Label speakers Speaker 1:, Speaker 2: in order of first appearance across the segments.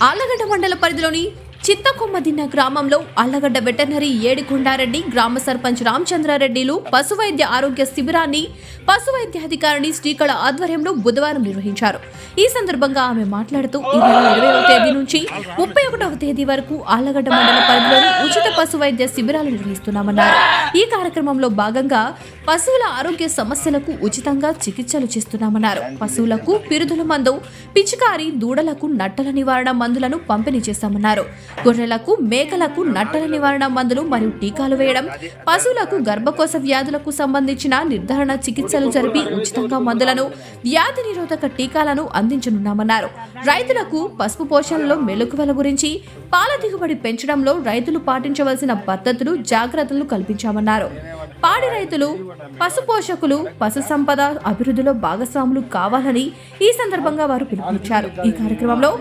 Speaker 1: ఆళ్లగడ్డ మండల పరిధిలోని చిత్తకొమ్మదిన్న గ్రామంలో ఆళ్లగడ్డ వెటర్నరీ ఏడికొండారెడ్డి గ్రామ సర్పంచ్ రామచంద్రారెడ్డిలు పశు వైద్య ఆరోగ్య శిబిరాన్ని పశు వైద్యాధికారిణి శ్రీకళ ఆధ్వర్యంలో బుధవారం నిర్వహించారు. ఈ సందర్భంగా ఆమె మాట్లాడుతూ ఈ నెల 20వ తేదీ నుంచి 31వ తేదీ వరకు ఆళ్లగడ్డ మండల పరిధిలోని ఉచిత పశు వైద్య శిబిరాలు నిర్వహిస్తున్నామన్నారు. ఈ కార్యక్రమంలో భాగంగా పశువుల ఆరోగ్య సమస్యలకు ఉచితంగా చికిత్సలు చేస్తున్నామన్నారు. పశువులకు పిరుదుల మందు, పిచికారి, దూడలకు నట్టల నివారణ మందులను పంపిణీ చేశామన్నారు. గొర్రెలకు, మేకలకు నట్టల నివారణ మందులు మరియు టీకాలు వేయడం, పశువులకు గర్భకోశ వ్యాధులకు సంబంధించిన నిర్ధారణ చికిత్సలు జరిపి ఉచితంగా మందులను, వ్యాధి నిరోధక టీకాలను అందించనున్నామన్నారు. రైతులకు పసుపు పోషణలో మెలకువల గురించి, పాల దిగుబడి పెంచడంలో రైతులు పాటించవలసిన పద్ధతులు, జాగ్రత్తలు కల్పించామన్నారు. పాడి రైతులు, పశు పోషకులు పశు సంపద అభివృద్ధిలో భాగస్వాములు కావాలని ఈ సందర్భంగా వారు పిలుపునిచ్చారు. ఈ కార్యక్రమంలో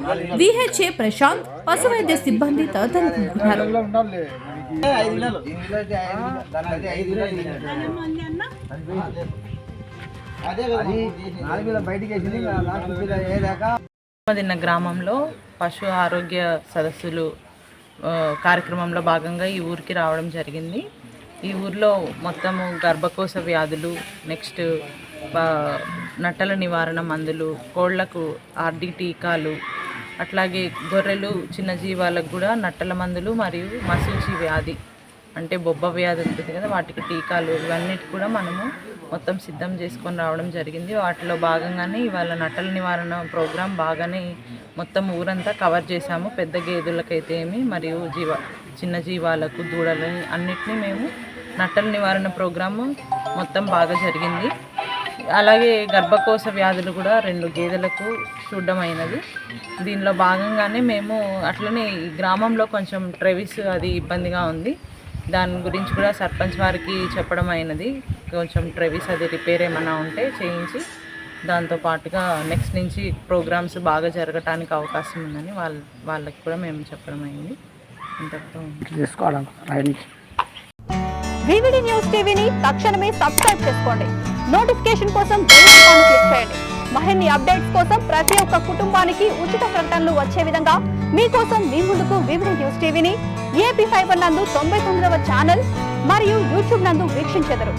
Speaker 1: విహెచ్ఏ ప్రశాంత్, పశు వైద్య సిబ్బంది తదితరులు పాల్గొన్నారు.
Speaker 2: గ్రామంలో పశు ఆరోగ్య సదస్సులు కార్యక్రమంలో భాగంగా ఈ ఊరికి రావడం జరిగింది. ఈ ఊర్లో మొత్తము గర్భకోశ వ్యాధులు, నెక్స్ట్ నట్టల నివారణ మందులు, కోళ్లకు ఆర్డి టీకాలు, అట్లాగే గొర్రెలు, చిన్న జీవాలకు కూడా నట్టల మందులు మరియు మసూచి వ్యాధి అంటే బొబ్బ వ్యాధి ఉంటుంది కదా, వాటికి టీకాలు, ఇవన్నిటి కూడా మనము మొత్తం సిద్ధం చేసుకొని రావడం జరిగింది. వాటిలో భాగంగానే ఇవాళ నట్టల నివారణ ప్రోగ్రాం బాగానే మొత్తం ఊరంతా కవర్ చేశాము. పెద్ద గేదెలకైతే ఏమి మరియు చిన్న జీవాలకు, దూడలని అన్నిటినీ మేము నట్టల నివారణ ప్రోగ్రాము మొత్తం బాగా జరిగింది. అలాగే గర్భకోశ వ్యాధులు కూడా 2 గేదెలకు చూడమైనది. దీనిలో భాగంగానే మేము అట్లనే ఈ గ్రామంలో కొంచెం ట్రెవిస్ అది ఇబ్బందిగా ఉంది. దాని గురించి కూడా సర్పంచ్ వారికి చెప్పడం అయినది. కొంచెం ట్రెవిస్ అది రిపేర్ ఏమైనా ఉంటే చేయించి దాంతోపాటుగా నెక్స్ట్ నుంచి ప్రోగ్రామ్స్ బాగా జరగటానికి అవకాశం ఉందని వాళ్ళకి కూడా మేము చెప్పడం అయింది.
Speaker 3: వివిడి న్యూస్ టీవీని తక్షణమే సబ్స్క్రైబ్ చేసుకోండి. నోటిఫికేషన్ కోసం బెల్ ఐకాన్ క్లిక్ చేయండి. మరిన్ని అప్డేట్స్ కోసం ప్రతి ఒక్క కుటుంబానికి ఉచిత ప్రకటనలు వచ్చే విధంగా మీకోసం మీ ముందుకు వివిడి న్యూస్ టీవీని ఏపీ 5 నందు 99వ ఛానల్ మరియు యూట్యూబ్ నందు వీక్షించెదరు.